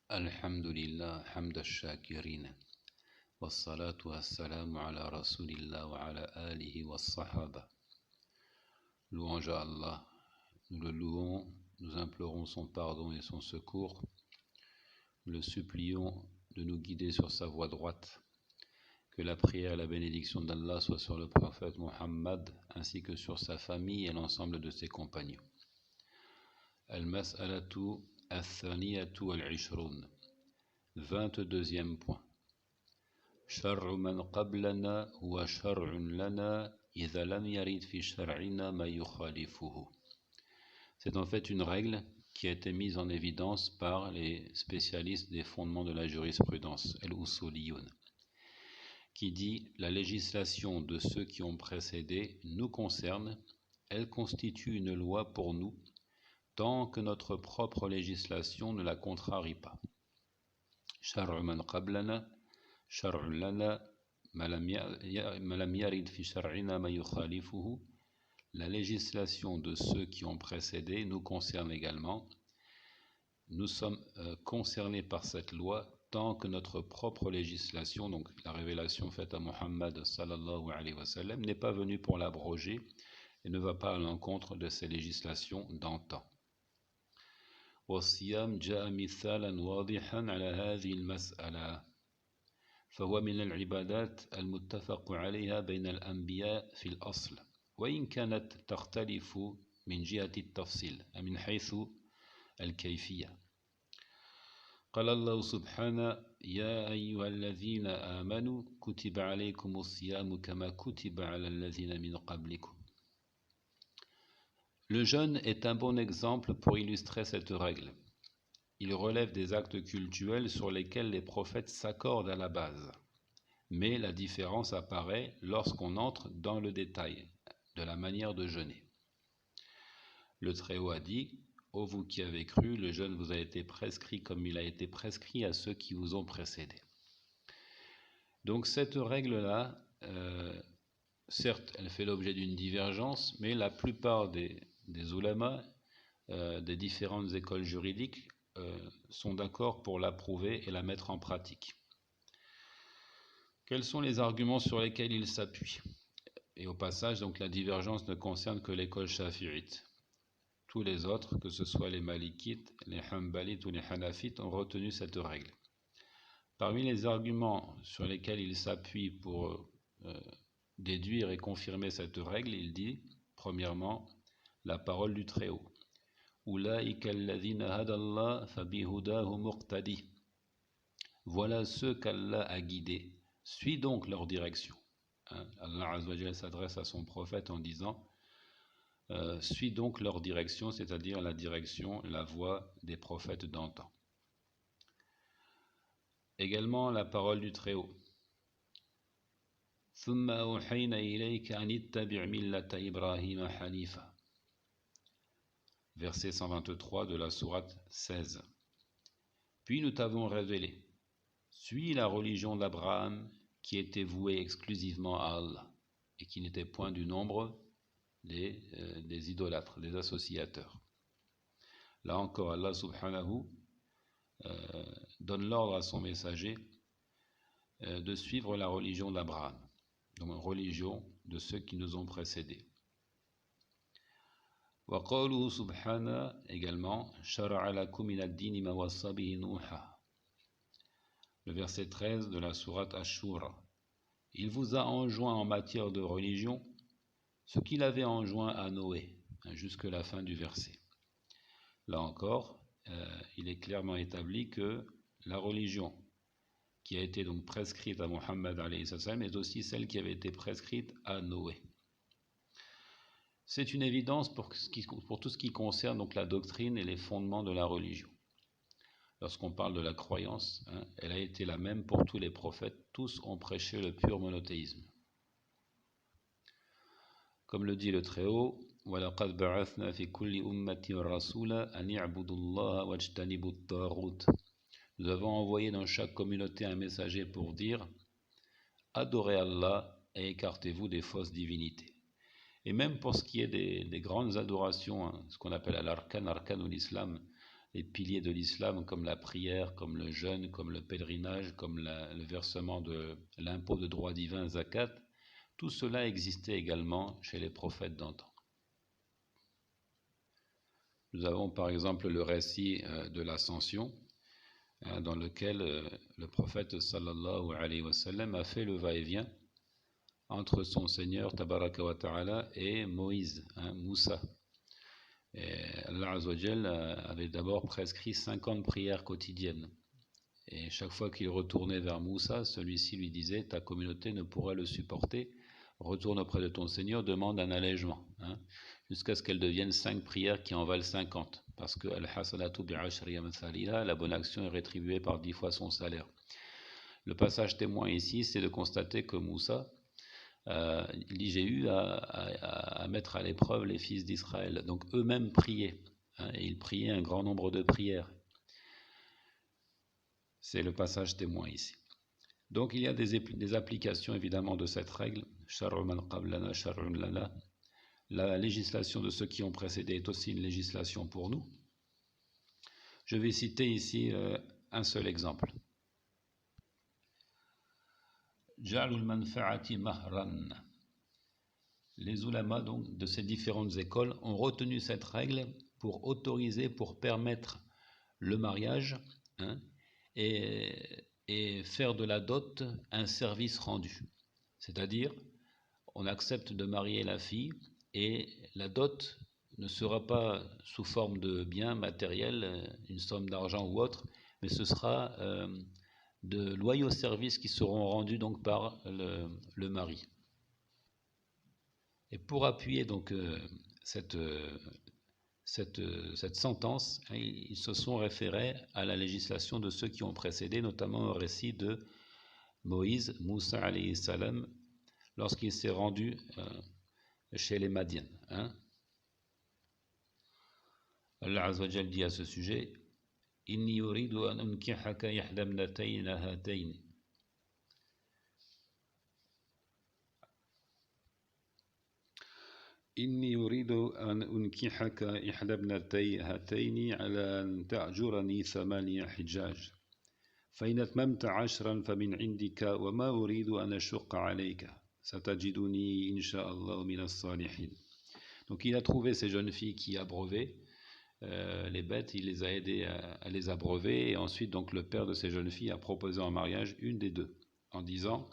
Alhamdulillah, hamd al-shakirin, wassalatu wassalamu ala rasulillah wa ala alihi wa sahaba. Louange à Allah, nous le louons, nous implorons son pardon et son secours, nous le supplions de nous guider sur sa voie droite. Que la prière et la bénédiction d'Allah soient sur le prophète Muhammad ainsi que sur sa famille et l'ensemble de ses compagnons. Al-Mas'alatu al-Thaniyatu al-Ishrun, 22e point. Shar'u man qablana huwa shar'un lana idha lam yarid fi shar'ina ma yukhalifuhu. C'est en fait une règle qui a été mise en évidence par les spécialistes des fondements de la jurisprudence, al-Usuliyun, qui dit « La législation de ceux qui ont précédé nous concerne, elle constitue une loi pour nous, tant que notre propre législation ne la contrarie pas. » Shar'u man qablana, shar'un lana, ma lam yarid fi shar'ina ma yukhalifuhu. La législation de ceux qui ont précédé nous concerne également. Nous sommes concernés par cette loi tant que notre propre législation, donc la révélation faite à Muhammad sallallahu alayhi wa sallam, n'est pas venue pour l'abroger et ne va pas à l'encontre de ces législations d'antan. والصيام جاء مثالا واضحا على هذه المسألة فهو من العبادات المتفق عليها بين الأنبياء في الأصل وإن كانت تختلف من جهة التفصيل من حيث الكيفية. قال الله سبحانه يا أيها الذين آمنوا كتب عليكم الصيام كما كتب على الذين من قبلكم. Le jeûne est un bon exemple pour illustrer cette règle. Il relève des actes cultuels sur lesquels les prophètes s'accordent à la base. Mais la différence apparaît lorsqu'on entre dans le détail de la manière de jeûner. Le Très-Haut a dit « Ô vous qui avez cru, le jeûne vous a été prescrit comme il a été prescrit à ceux qui vous ont précédés. » Donc cette règle-là, certes, elle fait l'objet d'une divergence, mais la plupart des ulamas, des différentes écoles juridiques, sont d'accord pour l'approuver et la mettre en pratique. Quels sont les arguments sur lesquels ils s'appuient? Et au passage, donc, la divergence ne concerne que l'école shafi'ite. Tous les autres, que ce soit les malikites, les hanbalites ou les hanafites, ont retenu cette règle. Parmi les arguments sur lesquels il s'appuie pour déduire et confirmer cette règle, il dit, premièrement, la parole du Très-Haut. Ulaika alladhina hadallah fabihudahu muqtadi. Voilà ceux qu'Allah a guidés. Suis donc leur direction. Allah Azza wa Jalla s'adresse à son prophète en disant suis donc leur direction, c'est-à-dire la direction, la voie des prophètes d'antan. Également la parole du Très-Haut. ثم أوحينا إليك أن اتبع ملة إبراهيم حنيفا. Verset 123 de la sourate 16. Puis nous t'avons révélé, suis la religion d'Abraham qui était vouée exclusivement à Allah et qui n'était point du nombre des idolâtres, des associateurs. Là encore, Allah subhanahu donne l'ordre à son messager de suivre la religion d'Abraham, donc une religion de ceux qui nous ont précédés. Wa qawluhu subhanahu également, shara'a lakum min ad-din ma wassa bihi Nuha. Le verset 13 de la sourate Ash-Shura. Il vous a enjoint en matière de religion ce qu'il avait enjoint à Noé, jusque la fin du verset. Là encore, il est clairement établi que la religion qui a été donc prescrite à Muhammad alayhi salam est aussi celle qui avait été prescrite à Noé. C'est une évidence pour tout ce qui concerne donc la doctrine et les fondements de la religion. Lorsqu'on parle de la croyance, elle a été la même pour tous les prophètes, tous ont prêché le pur monothéisme. Comme le dit le Très-Haut, وَلَقَدْ بَعَثْنَا فِي كُلِّ أُمَّةٍ رَسُولًا أَنِ اعْبُدُوا اللَّهَ وَاجْتَنِبُوا الطَّاغُوتَ. Nous avons envoyé dans chaque communauté un messager pour dire « Adorez Allah et écartez-vous des fausses divinités ». Et même pour ce qui est des grandes adorations, ce qu'on appelle l'arkan ou l'islam, les piliers de l'islam, comme la prière, comme le jeûne, comme le pèlerinage, comme le versement de l'impôt de droit divin, zakat, tout cela existait également chez les prophètes d'antan. Nous avons par exemple le récit de l'ascension, dans lequel le prophète sallallahu alayhi wa sallam a fait le va-et-vient entre son Seigneur tabaraka wa ta'ala et Moïse, Moussa. Et Allah Azza wa Jal avait d'abord prescrit 50 prières quotidiennes. Et chaque fois qu'il retournait vers Moussa, celui-ci lui disait « Ta communauté ne pourra le supporter, retourne auprès de ton Seigneur, demande un allègement. » Jusqu'à ce qu'elles deviennent 5 prières qui en valent 50. Parce que Al-Hasanatu bi'ashri amthaliha, la bonne action est rétribuée par 10 fois son salaire. Le passage témoin ici, c'est de constater que Moussa, il dit, j'ai eu à mettre à l'épreuve les fils d'Israël. Donc eux-mêmes priaient, et ils priaient un grand nombre de prières. C'est le passage témoin ici. Donc il y a des applications évidemment de cette règle. Shar'u man qablana shar'un lana. La législation de ceux qui ont précédé est aussi une législation pour nous. Je vais citer ici un seul exemple. Ja'lul manfa'ati mahran. Les ulamas donc de ces différentes écoles ont retenu cette règle pour autoriser, pour permettre le mariage, et faire de la dot un service rendu. C'est-à-dire, on accepte de marier la fille et la dot ne sera pas sous forme de biens matériels, une somme d'argent ou autre, mais ce sera de loyaux services qui seront rendus donc par le mari. Et pour appuyer donc cette sentence, ils se sont référés à la législation de ceux qui ont précédé, notamment au récit de Moïse, Moussa alayhi salam, lorsqu'il s'est rendu chez les Madian. Allah Azza wa Jal dit à ce sujet, Inni yuridu an unkihaka ihda ibnatayni hatayni. إني أريد أن أنكحك إحدى ابنتي هاتين على أن تأجرني 8 حجاج فإن أتممت 10 فمن عندك وما أريد أن أشق عليك ستجدني إن شاء الله من الصالحين. Donc il a trouvé ces jeunes filles qui abreuvaient les bêtes, il les a aidées à les abreuver, et ensuite donc le père de ces jeunes filles a proposé en mariage une des deux en disant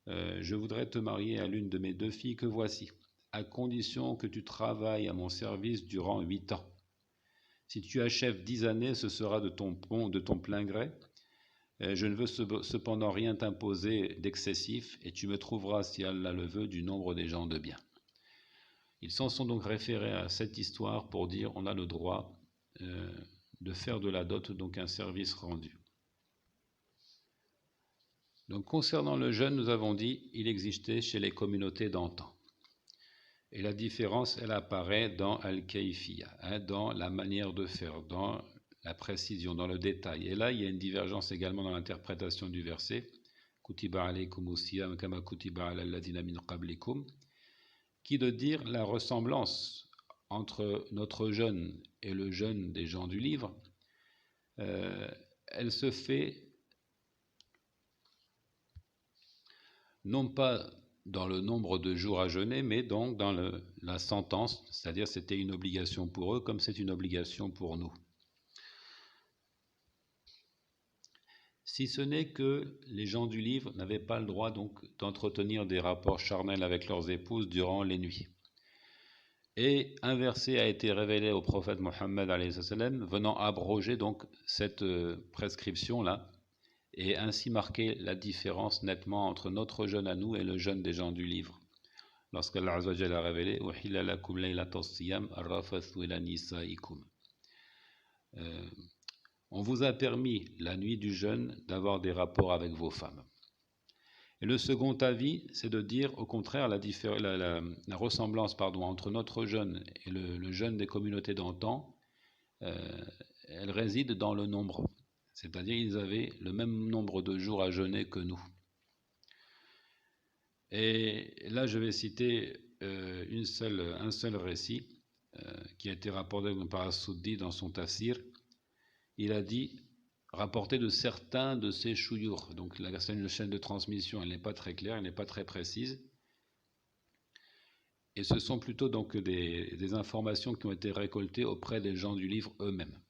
je voudrais te marier à l'une de mes 2 filles que voici, à condition que tu travailles à mon service durant 8 ans. Si tu achèves 10 années, ce sera de ton plein gré. Je ne veux cependant rien t'imposer d'excessif, et tu me trouveras, si Allah le veut, du nombre des gens de bien. Ils s'en sont donc référés à cette histoire pour dire on a le droit de faire de la dot, donc un service rendu. Donc concernant le jeûne, nous avons dit il existait chez les communautés d'antan. Et la différence, elle apparaît dans al-kayfiyya, dans la manière de faire, dans la précision, dans le détail. Et là, il y a une divergence également dans l'interprétation du verset Kutiba alaykumus siyam kama kutiba ala alladhina min qablikum, qui de dire la ressemblance entre notre jeûne et le jeûne des gens du livre, elle se fait non pas dans le nombre de jours à jeûner, mais donc dans la sentence, c'est-à-dire c'était une obligation pour eux comme c'est une obligation pour nous. Si ce n'est que les gens du livre n'avaient pas le droit donc d'entretenir des rapports charnels avec leurs épouses durant les nuits. Et un verset a été révélé au prophète Mohammed venant abroger donc cette prescription-là, et ainsi marquer la différence nettement entre notre jeûne à nous et le jeûne des gens du livre. Lorsqu'Allah Azza wa Jalla a révélé Uhilla lakum laylatas siyam ar-rafathu ila nisaikum. On vous a permis la nuit du jeûne d'avoir des rapports avec vos femmes. Et le second avis, c'est de dire au contraire la ressemblance entre notre jeûne et le jeûne des communautés d'antan, elle réside dans le nombre. C'est-à-dire ils avaient le même nombre de jours à jeûner que nous. Et là, je vais citer un seul récit qui a été rapporté par As-Suddi dans son tafsir, il a dit, rapporté de certains de ces chouyours, donc la chaîne de transmission, elle n'est pas très claire, elle n'est pas très précise, et ce sont plutôt donc des informations qui ont été récoltées auprès des gens du livre eux-mêmes.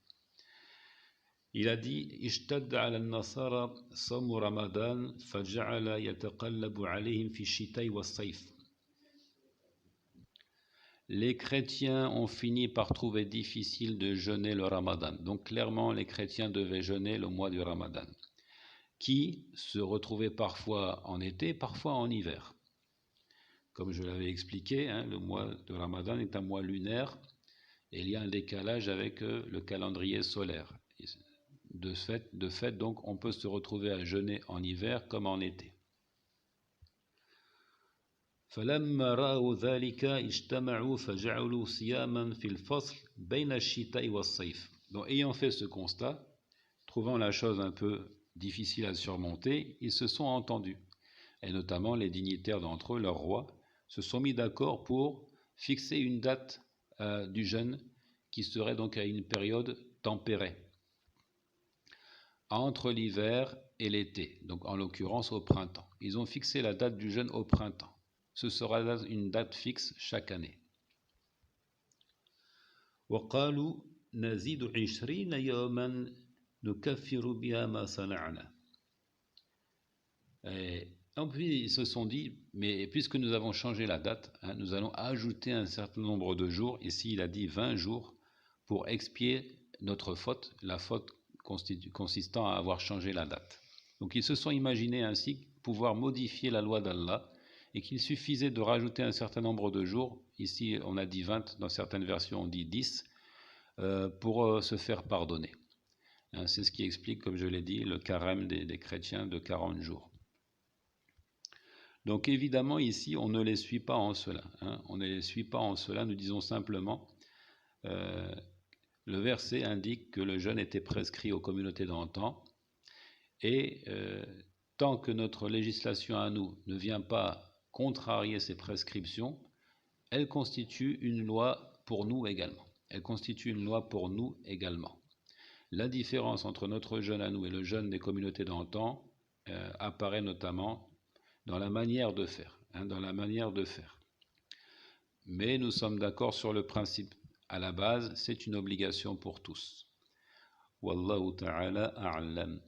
Il a dit اشتد على النصارى صوم رمضان فجعل يتقلب عليهم في الشتاء والصيف. Les chrétiens ont fini par trouver difficile de jeûner le Ramadan. Donc clairement, les chrétiens devaient jeûner le mois du Ramadan, qui se retrouvait parfois en été, parfois en hiver. Comme je l'avais expliqué, le mois de Ramadan est un mois lunaire et il y a un décalage avec le calendrier solaire. De fait, donc, on peut se retrouver à jeûner en hiver comme en été. فلما رأوا ذلك اجتمعوا فجعلوا صياما في الفصل بين الشتاء والصيف. Donc, ayant fait ce constat, trouvant la chose un peu difficile à surmonter, ils se sont entendus. Et notamment les dignitaires d'entre eux, leurs rois, se sont mis d'accord pour fixer une date du jeûne qui serait donc à une période tempérée, entre l'hiver et l'été, donc en l'occurrence au printemps. Ils ont fixé la date du jeûne au printemps. Ce sera une date fixe chaque année. وقالوا نزيد 20 يوما نكفر بها ما صنعنا. En plus, ils se sont dit, mais puisque nous avons changé la date, nous allons ajouter un certain nombre de jours, ici il a dit 20 jours, pour expier notre faute, la faute consistant à avoir changé la date. Donc ils se sont imaginés ainsi pouvoir modifier la loi d'Allah, et qu'il suffisait de rajouter un certain nombre de jours, ici on a dit 20, dans certaines versions on dit 10, pour se faire pardonner. C'est ce qui explique, comme je l'ai dit, le carême des chrétiens de 40 jours. Donc évidemment ici on ne les suit pas en cela, on ne les suit pas en cela, nous disons simplement, le verset indique que le jeûne était prescrit aux communautés d'antan, et tant que notre législation à nous ne vient pas contrarier ces prescriptions, elle constitue une loi pour nous également. Elle constitue une loi pour nous également. La différence entre notre jeûne à nous et le jeûne des communautés d'antan apparaît notamment dans la manière de faire, Mais nous sommes d'accord sur le principe. À la base, c'est une obligation pour tous. Wallahu ta'ala a'lam.